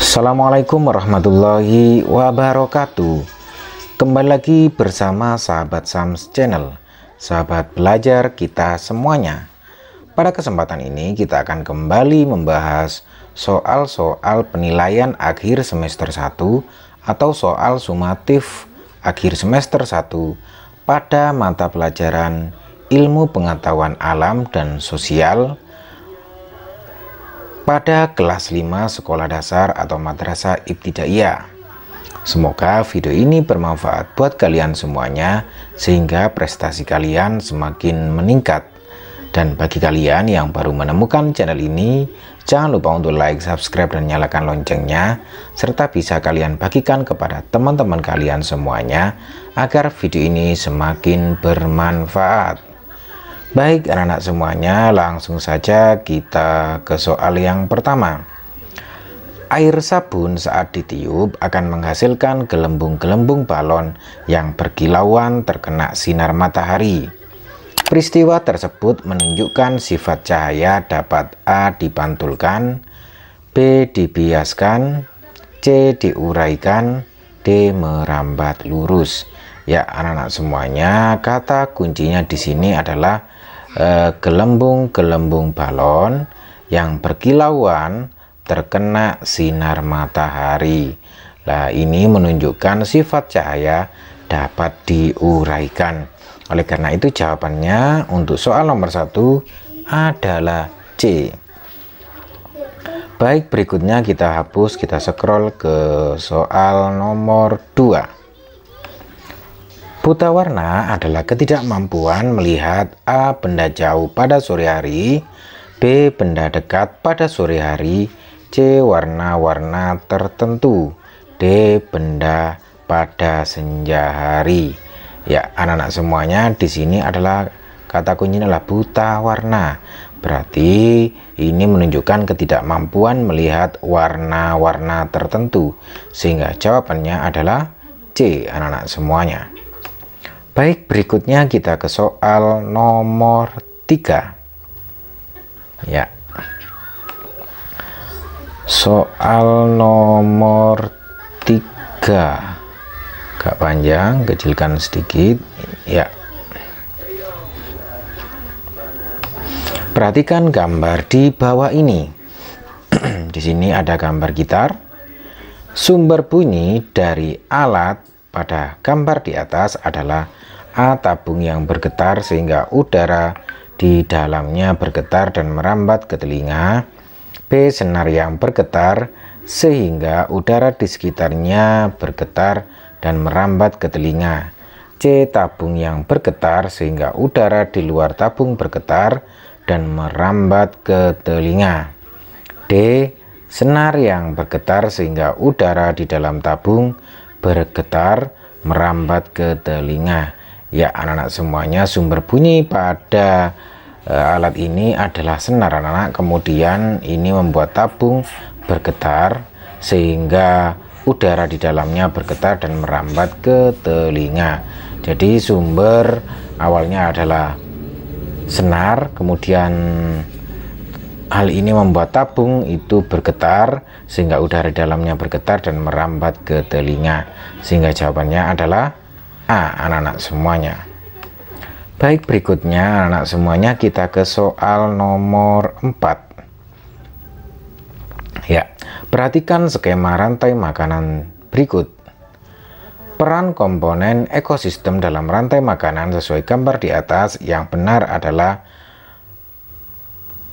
Assalamualaikum warahmatullahi wabarakatuh. Kembali lagi bersama sahabat Sams Channel, sahabat belajar kita semuanya. Pada kesempatan ini kita akan kembali membahas soal-soal penilaian akhir semester 1 atau soal sumatif akhir semester 1 pada mata pelajaran Ilmu Pengetahuan Alam dan Sosial pada kelas 5 sekolah dasar atau madrasah ibtidaiyah. Semoga video ini bermanfaat buat kalian semuanya sehingga prestasi kalian semakin meningkat. Dan bagi kalian yang baru menemukan channel ini, jangan lupa untuk like, subscribe, dan nyalakan loncengnya, serta bisa kalian bagikan kepada teman-teman kalian semuanya agar video ini semakin bermanfaat. Baik anak-anak semuanya, langsung saja kita ke soal yang pertama. Air sabun saat ditiup akan menghasilkan gelembung-gelembung balon yang berkilauan terkena sinar matahari. Peristiwa tersebut menunjukkan sifat cahaya dapat A. dipantulkan, B. dibiaskan, C. diuraikan, D. merambat lurus. Ya anak-anak semuanya, kata kuncinya di sini adalah gelembung-gelembung balon yang berkilauan terkena sinar matahari. Nah, ini menunjukkan sifat cahaya dapat diuraikan. Oleh karena itu jawabannya untuk soal nomor 1 adalah C. Baik, berikutnya kita hapus, kita scroll ke soal nomor 2. Buta warna adalah ketidakmampuan melihat A. benda jauh pada sore hari, B. benda dekat pada sore hari, C. warna-warna tertentu, D. benda pada senja hari. Ya anak-anak semuanya, di sini adalah kata kuncinya adalah buta warna. Berarti ini menunjukkan ketidakmampuan melihat warna-warna tertentu, sehingga jawabannya adalah C anak-anak semuanya. Baik, berikutnya kita ke soal nomor 3. Ya. Soal nomor 3. Agak panjang, kecilkan sedikit. Ya. Perhatikan gambar di bawah ini. Di sini ada gambar gitar. Sumber bunyi dari alat pada gambar di atas adalah A. tabung yang bergetar sehingga udara di dalamnya bergetar dan merambat ke telinga, B. senar yang bergetar sehingga udara di sekitarnya bergetar dan merambat ke telinga, C. tabung yang bergetar sehingga udara di luar tabung bergetar dan merambat ke telinga, D. senar yang bergetar sehingga udara di dalam tabung bergetar merambat ke telinga. Ya anak-anak semuanya, sumber bunyi pada alat ini adalah senar anak-anak. Kemudian ini membuat tabung bergetar sehingga udara di dalamnya bergetar dan merambat ke telinga. Jadi sumber awalnya adalah senar, kemudian hal ini membuat tabung itu bergetar sehingga udara di dalamnya bergetar dan merambat ke telinga, sehingga jawabannya adalah A anak-anak semuanya. Baik, berikutnya anak-anak semuanya kita ke soal nomor 4. Ya, perhatikan skema rantai makanan berikut. Peran komponen ekosistem dalam rantai makanan sesuai gambar di atas yang benar adalah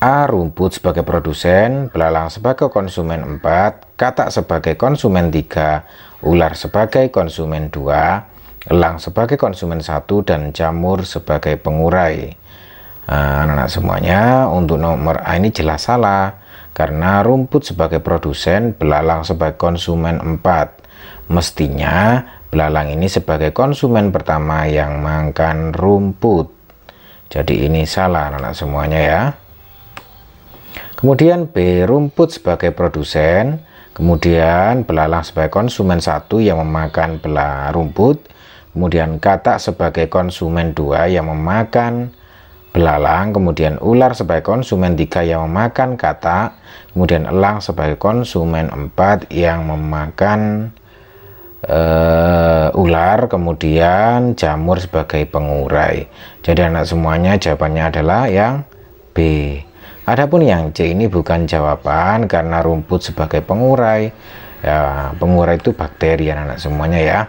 A. rumput sebagai produsen, belalang sebagai konsumen 4, katak sebagai konsumen 3, ular sebagai konsumen 2, elang sebagai konsumen 1, dan jamur sebagai pengurai. Anak-anak semuanya, untuk nomor A ini jelas salah karena rumput sebagai produsen, belalang sebagai konsumen 4. Mestinya belalang ini sebagai konsumen pertama yang makan rumput. Jadi ini salah anak-anak semuanya ya. Kemudian B. rumput sebagai produsen, kemudian belalang sebagai konsumen 1 yang memakan rumput, kemudian katak sebagai konsumen 2 yang memakan belalang, kemudian ular sebagai konsumen 3 yang memakan katak, kemudian elang sebagai konsumen 4 yang memakan ular, kemudian jamur sebagai pengurai. Jadi anak semuanya jawabannya adalah yang B. Adapun yang C ini bukan jawaban karena rumput sebagai pengurai. Ya, pengurai itu bakteri anak semuanya ya.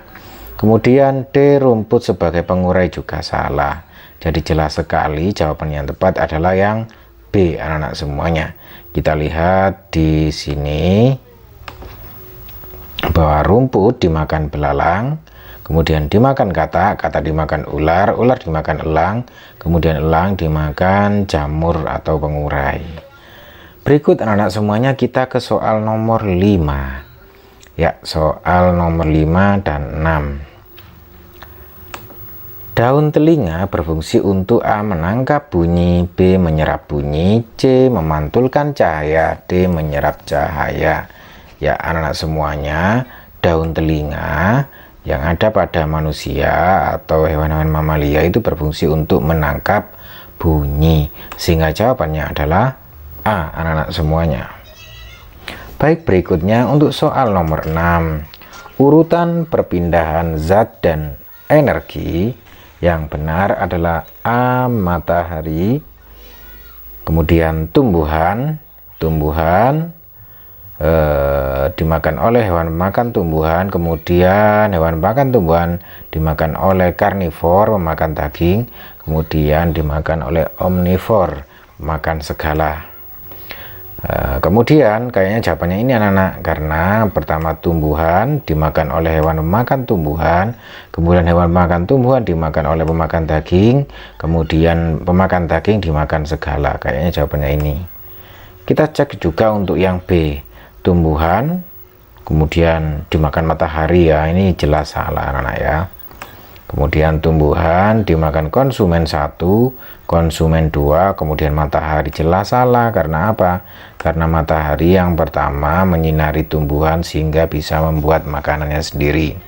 Kemudian D, rumput sebagai pengurai juga salah. Jadi jelas sekali jawaban yang tepat adalah yang B anak-anak semuanya. Kita lihat di sini bahwa rumput dimakan belalang, kemudian dimakan katak, katak dimakan ular, ular dimakan elang, kemudian elang dimakan jamur atau pengurai. Berikut anak-anak semuanya kita ke soal nomor 5. Ya, soal nomor 5 dan 6. Daun telinga berfungsi untuk A. menangkap bunyi, B. menyerap bunyi, C. memantulkan cahaya, D. menyerap cahaya. Ya anak-anak semuanya, daun telinga yang ada pada manusia atau hewan-hewan mamalia itu berfungsi untuk menangkap bunyi, sehingga jawabannya adalah A anak-anak semuanya. Baik, berikutnya untuk soal nomor 6. Urutan perpindahan zat dan energi yang benar adalah A. matahari, kemudian tumbuhan dimakan oleh hewan makan tumbuhan, kemudian hewan makan tumbuhan dimakan oleh karnivor memakan daging, kemudian dimakan oleh omnivor makan segala. Kemudian kayaknya jawabannya ini anak-anak, karena pertama tumbuhan dimakan oleh hewan memakan tumbuhan, kemudian hewan makan tumbuhan dimakan oleh pemakan daging, kemudian pemakan daging dimakan segala. Kayaknya jawabannya ini. Kita cek juga untuk yang B, tumbuhan kemudian dimakan matahari. Ya ini jelas salah anak-anak ya. Kemudian tumbuhan dimakan konsumen 1, konsumen 2, kemudian matahari jelas salah. Karena apa? Karena matahari yang pertama menyinari tumbuhan sehingga bisa membuat makanannya sendiri.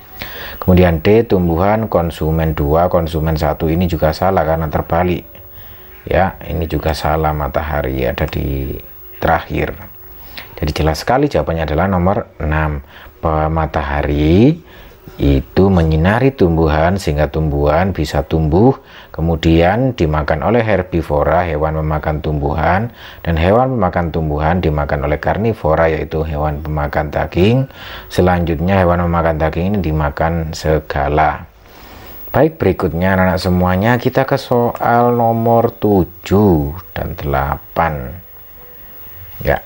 Kemudian D, tumbuhan konsumen 2, konsumen 1, ini juga salah karena terbalik. Ya, ini juga salah, matahari ada di terakhir. Jadi jelas sekali jawabannya adalah nomor 6, bahwa matahari itu menyinari tumbuhan sehingga tumbuhan bisa tumbuh, kemudian dimakan oleh herbivora, hewan memakan tumbuhan, dan hewan pemakan tumbuhan dimakan oleh karnivora, yaitu hewan pemakan daging. Selanjutnya hewan memakan daging ini dimakan segala. Baik, berikutnya anak-anak semuanya kita ke soal nomor 7 dan 8. Ya.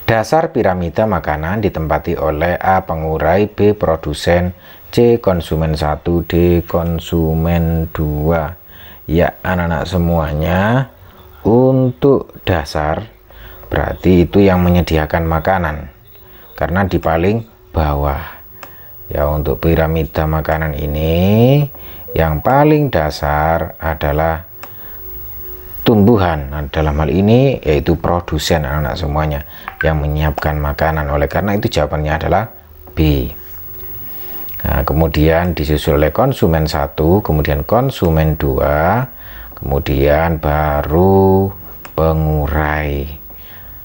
Dasar piramida makanan ditempati oleh A. pengurai, B. produsen, C. konsumen 1, D. konsumen 2. Ya anak-anak semuanya, untuk dasar berarti itu yang menyediakan makanan karena di paling bawah. Ya, untuk piramida makanan ini yang paling dasar adalah tumbuhan. Nah, dalam hal ini yaitu produsen anak-anak semuanya yang menyiapkan makanan. Oleh karena itu jawabannya adalah B. Nah, kemudian disusul oleh konsumen 1, kemudian konsumen 2, kemudian baru pengurai,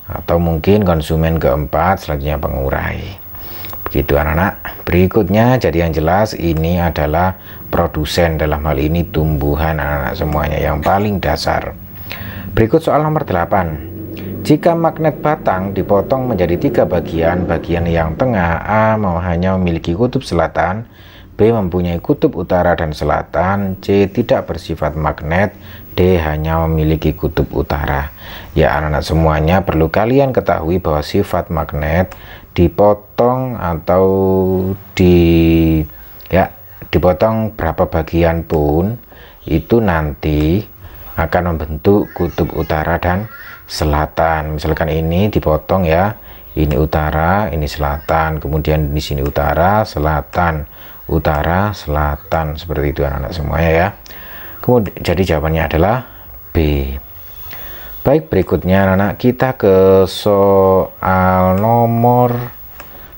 atau mungkin konsumen keempat, selanjutnya pengurai. Begitu anak-anak. Berikutnya, jadi yang jelas ini adalah produsen, dalam hal ini tumbuhan anak-anak semuanya yang paling dasar. Berikut soal nomor 8. Jika magnet batang dipotong menjadi 3 bagian, bagian yang tengah A hanya memiliki kutub selatan, B mempunyai kutub utara dan selatan, C tidak bersifat magnet, D hanya memiliki kutub utara. Ya anak-anak semuanya, perlu kalian ketahui bahwa sifat magnet dipotong atau dipotong berapa bagian pun itu nanti akan membentuk kutub utara dan selatan. Misalkan ini dipotong ya, ini utara, ini selatan, kemudian di sini utara, selatan, utara, selatan, seperti itu anak-anak semuanya ya. Kemudian jadi jawabannya adalah B. Baik, berikutnya anak-anak kita ke soal nomor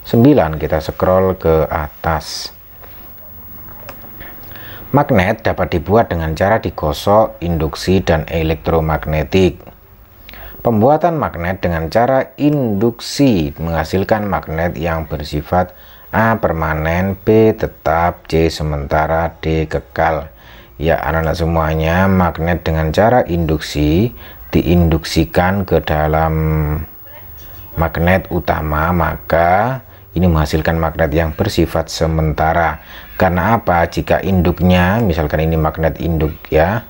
9. Kita scroll ke atas. Magnet dapat dibuat dengan cara digosok, induksi, dan elektromagnetik. Pembuatan magnet dengan cara induksi menghasilkan magnet yang bersifat A permanen, B tetap, C sementara, D kekal. Ya anak-anak semuanya, magnet dengan cara induksi diinduksikan ke dalam magnet utama, maka ini menghasilkan magnet yang bersifat sementara. Karena apa? Jika induknya, misalkan ini magnet induk ya,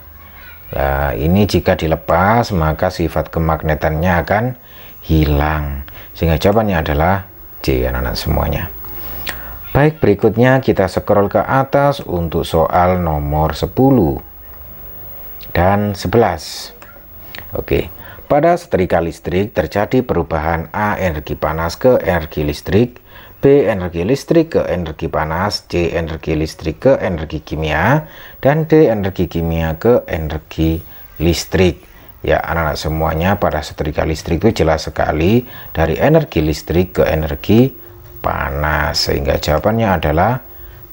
nah ini jika dilepas maka sifat kemagnetannya akan hilang, sehingga jawabannya adalah C anak-anak semuanya. Baik, berikutnya kita scroll ke atas untuk soal nomor 10 dan 11. Oke, pada setrika listrik terjadi perubahan A energi panas ke energi listrik, B energi listrik ke energi panas, C energi listrik ke energi kimia, dan D energi kimia ke energi listrik. Ya anak-anak semuanya, pada setrika listrik itu jelas sekali dari energi listrik ke energi panas, sehingga jawabannya adalah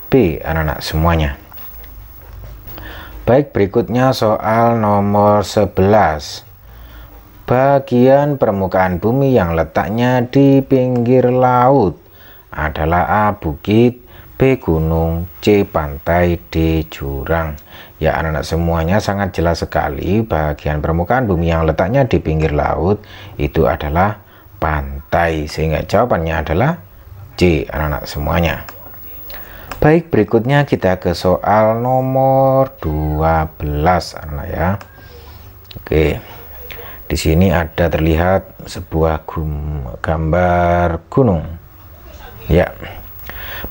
B anak-anak semuanya. Baik, berikutnya soal nomor 11. Bagian permukaan bumi yang letaknya di pinggir laut adalah A bukit, B gunung, C pantai, D jurang. Ya anak-anak semuanya, sangat jelas sekali bagian permukaan bumi yang letaknya di pinggir laut itu adalah pantai, sehingga jawabannya adalah C anak-anak semuanya. Baik, berikutnya kita ke soal nomor 12 anak ya. Oke, di sini ada terlihat sebuah gambar gunung. Ya,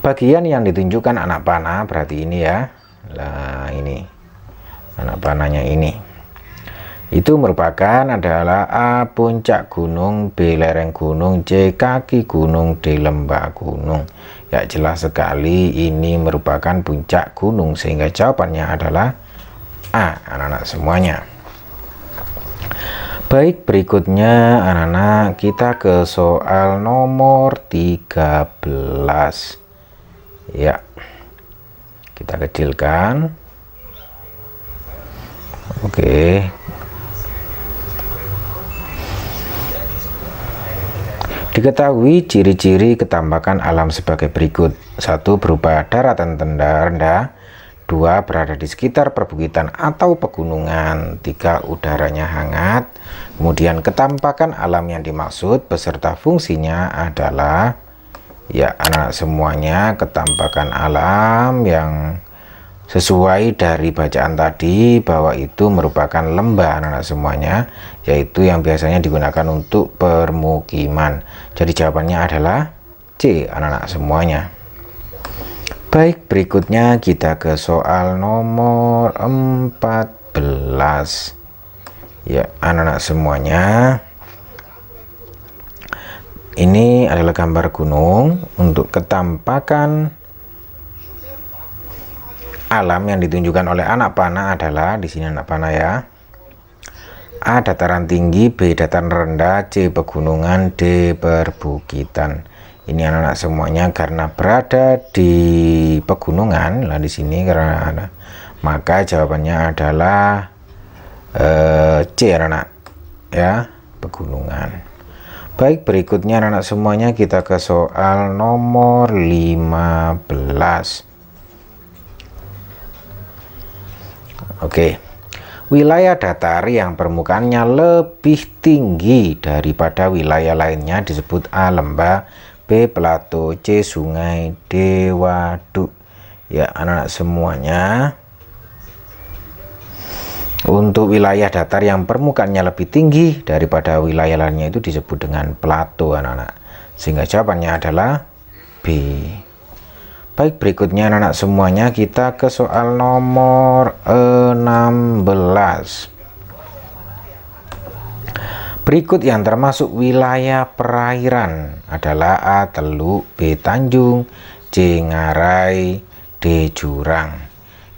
bagian yang ditunjukkan anak panah berarti ini ya. Nah ini anak panahnya ini, itu merupakan adalah A puncak gunung, B lereng gunung, C kaki gunung, D lembah gunung. Ya jelas sekali ini merupakan puncak gunung, sehingga jawabannya adalah A anak-anak semuanya. Baik, berikutnya anak-anak kita ke soal nomor 13. Ya, kita kecilkan. Oke, diketahui ciri-ciri ketambakan alam sebagai berikut. 1. Berupa daratan rendah. 2. Berada di sekitar perbukitan atau pegunungan. 3. Udaranya hangat. Kemudian ketampakan alam yang dimaksud beserta fungsinya adalah, ya anak semuanya, ketampakan alam yang sesuai dari bacaan tadi bahwa itu merupakan lembah anak-anak semuanya, yaitu yang biasanya digunakan untuk permukiman. Jadi jawabannya adalah C anak-anak semuanya. Baik, berikutnya kita ke soal nomor 14. Ya anak-anak semuanya, ini adalah gambar gunung. Untuk ketampakan alam yang ditunjukkan oleh anak panah adalah di sini anak panah ya. A dataran tinggi, B dataran rendah, C pegunungan, D perbukitan. Ini anak-anak semuanya karena berada di pegunungan. Nah di sini karena maka jawabannya adalah C anak-anak ya, pegunungan. Baik, berikutnya anak-anak semuanya kita ke soal nomor 15. Oke, wilayah datar yang permukaannya lebih tinggi daripada wilayah lainnya disebut A lembah, B plato, C sungai, D waduk. Ya anak-anak semuanya, untuk wilayah datar yang permukaannya lebih tinggi daripada wilayah lainnya itu disebut dengan plato anak-anak, sehingga jawabannya adalah B. Baik, berikutnya anak-anak semuanya kita ke soal nomor 16. Berikut yang termasuk wilayah perairan adalah A teluk, B tanjung, C ngarai, D jurang.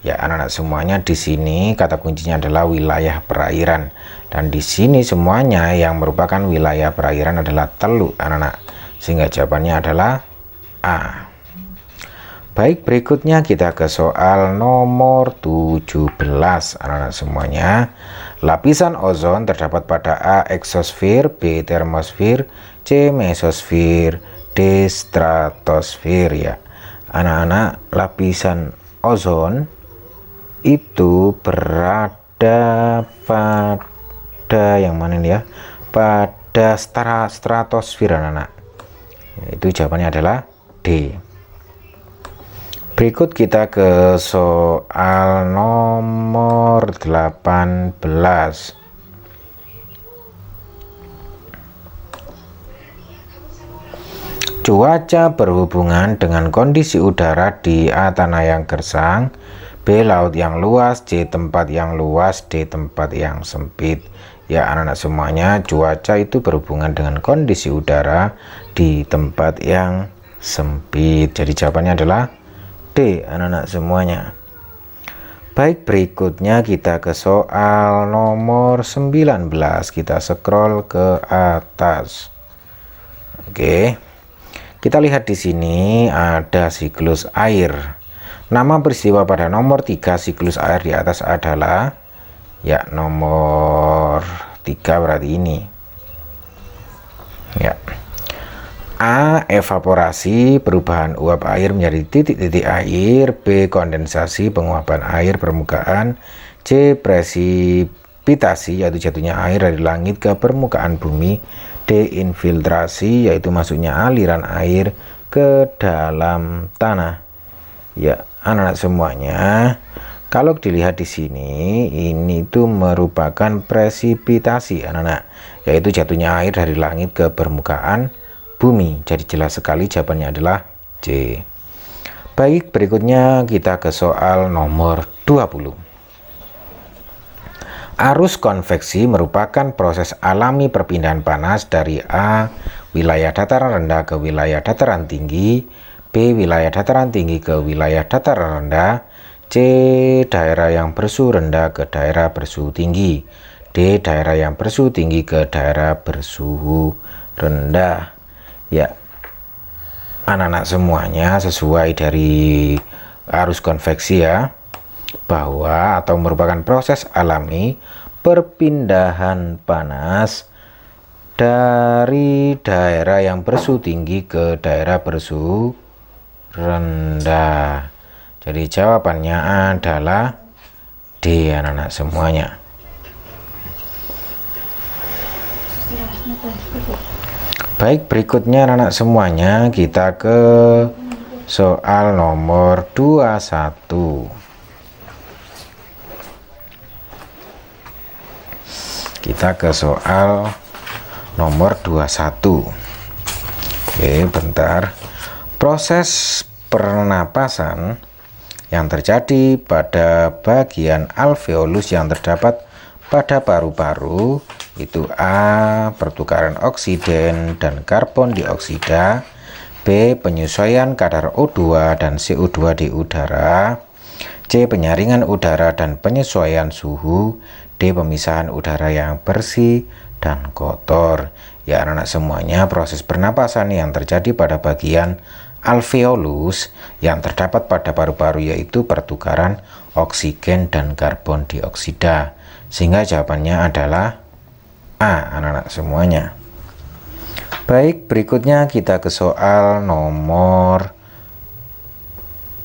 Ya anak-anak semuanya, di sini kata kuncinya adalah wilayah perairan, dan di sini semuanya yang merupakan wilayah perairan adalah teluk anak-anak, sehingga jawabannya adalah A. Baik, berikutnya kita ke soal nomor 17 anak-anak semuanya. Lapisan ozon terdapat pada A. Eksosfer, B. Termosfer, C. Mesosfer, D. Stratosfer. Ya, anak-anak, lapisan ozon itu berada pada yang mana nih ya? Pada stratosfer anak-anak. Itu jawabannya adalah D. Berikut kita ke soal nomor 18. Cuaca berhubungan dengan kondisi udara di A. Tanah yang gersang, B. Laut yang luas, C. Tempat yang luas, D. Tempat yang sempit. Ya anak-anak semuanya, cuaca itu berhubungan dengan kondisi udara di tempat yang sempit. Jadi jawabannya adalah D anak-anak semuanya. Baik, berikutnya kita ke soal nomor 19. Kita scroll ke atas. Oke. Kita lihat di sini ada siklus air. Nama peristiwa pada nomor 3 siklus air di atas adalah ya nomor 3 berarti ini. Ya. A. Evaporasi, perubahan uap air menjadi titik-titik air. B. Kondensasi, penguapan air permukaan. C. Presipitasi, yaitu jatuhnya air dari langit ke permukaan bumi. D. Infiltrasi, yaitu masuknya aliran air ke dalam tanah. Ya anak-anak semuanya, kalau dilihat di sini ini itu merupakan presipitasi anak-anak, yaitu jatuhnya air dari langit ke permukaan bumi. Jadi jelas sekali jawabannya adalah C. Baik, berikutnya kita ke soal nomor 20. Arus konveksi merupakan proses alami perpindahan panas dari A. wilayah dataran rendah ke wilayah dataran tinggi, B. wilayah dataran tinggi ke wilayah dataran rendah, C. daerah yang bersuhu rendah ke daerah bersuhu tinggi, D. daerah yang bersuhu tinggi ke daerah bersuhu rendah. Ya anak-anak semuanya, sesuai dari arus konveksi ya, bahwa atau merupakan proses alami perpindahan panas dari daerah yang bersuhu tinggi ke daerah bersuhu rendah. Jadi jawabannya adalah D anak-anak semuanya. Baik, berikutnya anak-anak semuanya kita ke soal nomor 21. Kita ke soal nomor 21. Oke, bentar. Proses pernapasan yang terjadi pada bagian alveolus yang terdapat pada paru-paru itu A. pertukaran oksigen dan karbon dioksida, B. penyesuaian kadar O2 dan CO2 di udara, C. penyaringan udara dan penyesuaian suhu, D. pemisahan udara yang bersih dan kotor. Ya anak-anak semuanya, proses pernapasan yang terjadi pada bagian alveolus yang terdapat pada paru-paru yaitu pertukaran oksigen dan karbon dioksida, sehingga jawabannya adalah A anak-anak semuanya. Baik, berikutnya kita ke soal nomor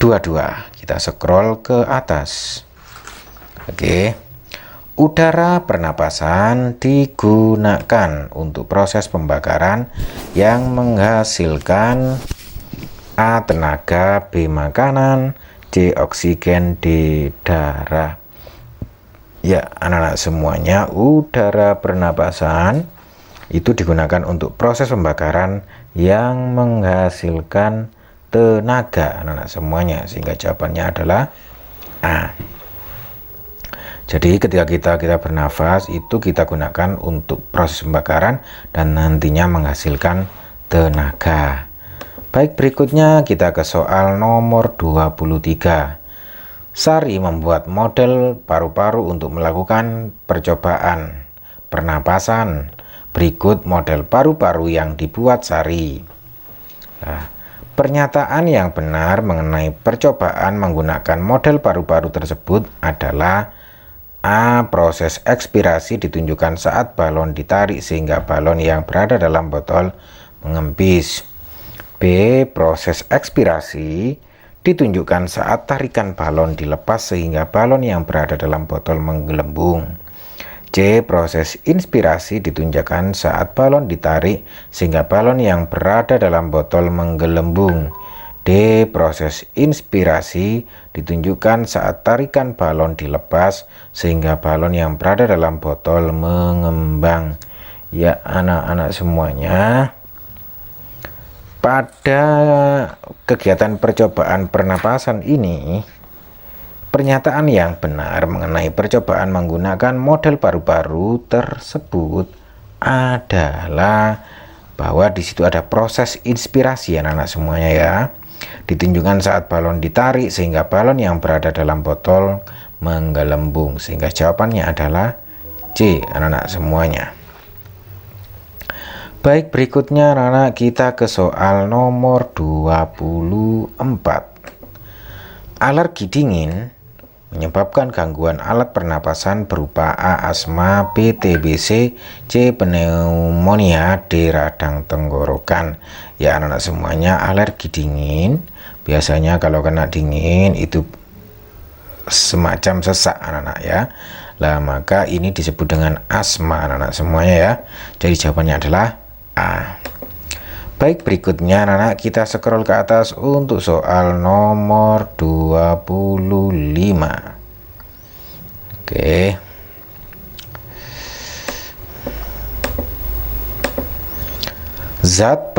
22. Kita scroll ke atas. Oke. Udara pernapasan digunakan untuk proses pembakaran yang menghasilkan A. tenaga, B. makanan, C. oksigen, D. darah. Ya anak-anak semuanya, udara pernapasan itu digunakan untuk proses pembakaran yang menghasilkan tenaga anak-anak semuanya, sehingga jawabannya adalah A. Jadi ketika kita bernafas itu kita gunakan untuk proses pembakaran dan nantinya menghasilkan tenaga. Baik, berikutnya kita ke soal nomor 23. Sari membuat model paru-paru untuk melakukan percobaan pernapasan. Berikut model paru-paru yang dibuat Sari. Nah, Pernyataan yang benar mengenai percobaan menggunakan model paru-paru tersebut adalah A. Proses ekspirasi ditunjukkan saat balon ditarik sehingga balon yang berada dalam botol mengempis. B. Proses ekspirasi ditunjukkan saat tarikan balon dilepas sehingga balon yang berada dalam botol menggelembung. C. Proses inspirasi ditunjukkan saat balon ditarik sehingga balon yang berada dalam botol menggelembung. D. Proses inspirasi ditunjukkan saat tarikan balon dilepas sehingga balon yang berada dalam botol mengembang. Ya anak-anak semuanya, pada kegiatan percobaan pernapasan ini, pernyataan yang benar mengenai percobaan menggunakan model paru-paru tersebut adalah bahwa di situ ada proses inspirasi anak-anak semuanya ya. Ditunjukkan saat balon ditarik sehingga balon yang berada dalam botol menggelembung. Sehingga jawabannya adalah C anak-anak semuanya. Baik, berikutnya anak-anak kita ke soal nomor 24. Alergi dingin menyebabkan gangguan alat pernapasan berupa A. Asma, B. TBC, C. Pneumonia, D. Radang tenggorokan. Ya anak-anak semuanya, alergi dingin biasanya kalau kena dingin itu semacam sesak anak-anak ya. Lah maka ini disebut dengan asma anak-anak semuanya ya. Jadi jawabannya adalah A. Baik, berikutnya anak-anak kita scroll ke atas untuk soal nomor 25. Oke. Zat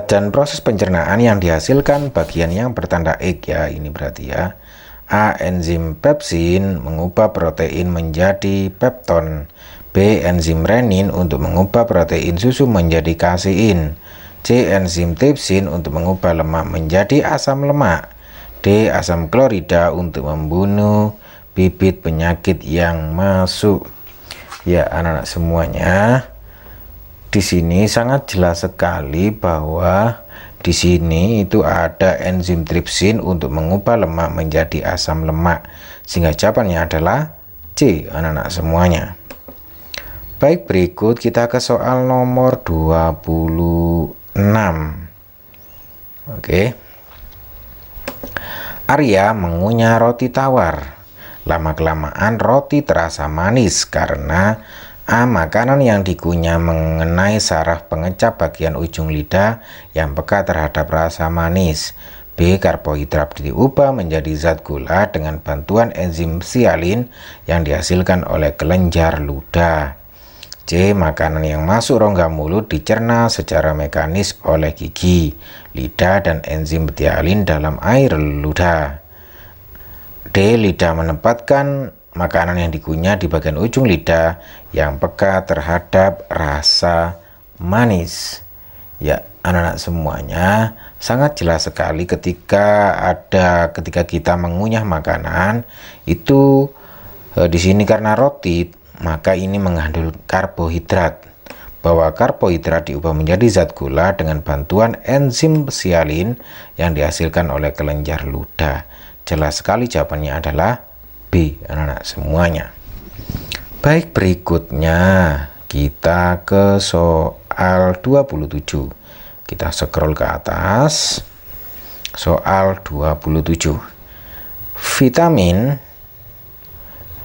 dan proses pencernaan yang dihasilkan bagian yang bertanda X ya, ini berarti ya. A. Enzim pepsin mengubah protein menjadi pepton. B. Enzim renin untuk mengubah protein susu menjadi kasein. C. Enzim tripsin untuk mengubah lemak menjadi asam lemak. D. Asam klorida untuk membunuh bibit penyakit yang masuk. Ya anak-anak semuanya, di sini sangat jelas sekali bahwa di sini itu ada enzim tripsin untuk mengubah lemak menjadi asam lemak. Sehingga jawabannya adalah C anak-anak semuanya. Baik, berikut kita ke soal nomor 26. Oke. Arya mengunyah roti tawar. Lama-kelamaan roti terasa manis karena A. Makanan yang dikunyah mengenai saraf pengecap bagian ujung lidah yang peka terhadap rasa manis. B. Karbohidrat diubah menjadi zat gula dengan bantuan enzim sialin yang dihasilkan oleh kelenjar ludah. C. Makanan yang masuk rongga mulut dicerna secara mekanis oleh gigi, lidah, dan enzim betialin dalam air ludah. D. Lidah menempatkan makanan yang dikunyah di bagian ujung lidah yang peka terhadap rasa manis. Ya anak-anak semuanya, sangat jelas sekali ketika kita mengunyah makanan itu di sini karena roti, maka ini mengandung karbohidrat, bahwa karbohidrat diubah menjadi zat gula dengan bantuan enzim sialin yang dihasilkan oleh kelenjar ludah. Jelas sekali jawabannya adalah B anak-anak semuanya. Baik, berikutnya kita ke soal 27. Kita scroll ke atas. Soal 27. Vitamin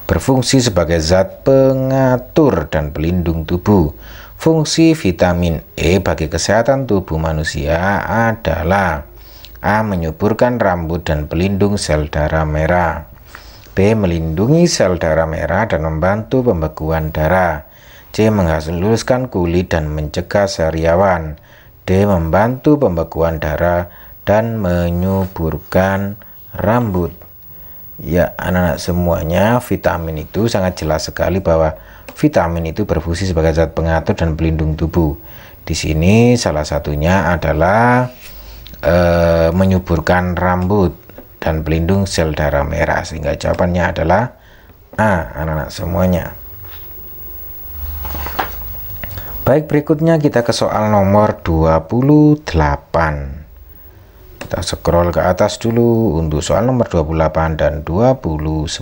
berfungsi sebagai zat pengatur dan pelindung tubuh. Fungsi vitamin E bagi kesehatan tubuh manusia adalah A. Menyuburkan rambut dan pelindung sel darah merah. B. Melindungi sel darah merah dan membantu pembekuan darah. C. Menghaluskan kulit dan mencegah sariawan. D. Membantu pembekuan darah dan menyuburkan rambut. Ya anak-anak semuanya, vitamin itu sangat jelas sekali bahwa vitamin itu berfungsi sebagai zat pengatur dan pelindung tubuh. Di sini salah satunya adalah menyuburkan rambut dan pelindung sel darah merah, sehingga jawabannya adalah A anak-anak semuanya. Baik, berikutnya kita ke soal nomor 28. Kita scroll ke atas dulu untuk soal nomor 28 dan 29.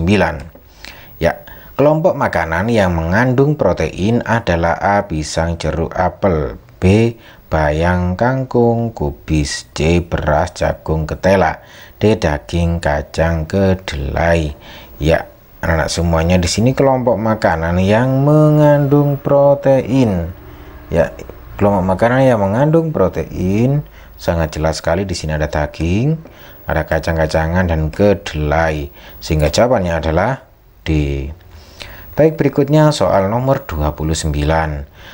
Ya, kelompok makanan yang mengandung protein adalah A. Pisang, jeruk, apel, B. Bayam, kangkung, kubis, C. Beras, jagung, ketela, D. Daging, kacang, kedelai. Ya, anak-anak semuanya di sini kelompok makanan yang mengandung protein. Ya, kelompok makanan yang mengandung protein sangat jelas sekali. Di sini ada daging, ada kacang-kacangan dan kedelai, sehingga jawabannya adalah D. Baik, berikutnya soal nomor 29.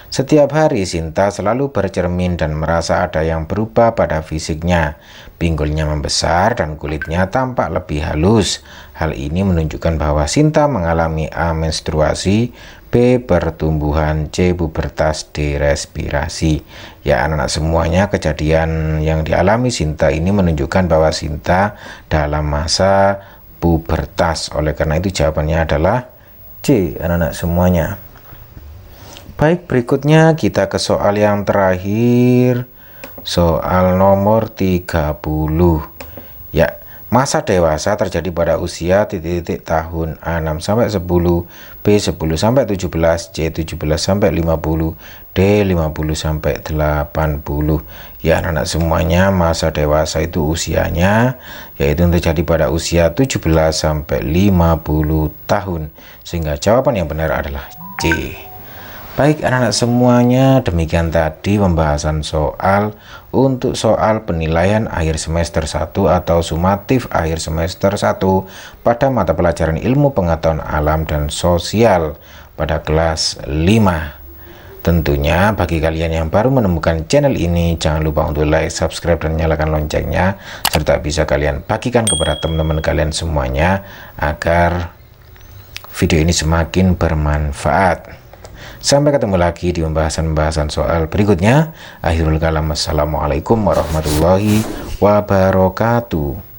Setiap hari Sinta selalu bercermin dan merasa ada yang berubah pada fisiknya. Pinggulnya membesar dan kulitnya tampak lebih halus. Hal ini menunjukkan bahwa Sinta mengalami A. menstruasi, B. pertumbuhan, C. pubertas, D. respirasi. Ya, anak-anak semuanya, kejadian yang dialami Sinta ini menunjukkan bahwa Sinta dalam masa pubertas. Oleh karena itu jawabannya adalah C, anak-anak semuanya. Baik, berikutnya kita ke soal yang terakhir, soal nomor 30. Ya, masa dewasa terjadi pada usia titik-titik tahun A 6 sampai 10, B 10 sampai 17, C 17 sampai 50, D 50 sampai 80. Ya, anak-anak semuanya, masa dewasa itu usianya yaitu terjadi pada usia 17 sampai 50 tahun. Sehingga jawaban yang benar adalah C. Baik, anak-anak semuanya, demikian tadi pembahasan soal untuk soal penilaian akhir semester 1 atau sumatif akhir semester 1 pada mata pelajaran ilmu pengetahuan alam dan sosial pada kelas 5. Tentunya bagi kalian yang baru menemukan channel ini, jangan lupa untuk like, subscribe, dan nyalakan loncengnya, serta bisa kalian bagikan kepada teman-teman kalian semuanya agar video ini semakin bermanfaat. Sampai ketemu lagi di pembahasan-pembahasan soal berikutnya. Akhirul kalam, assalamualaikum warahmatullahi wabarakatuh.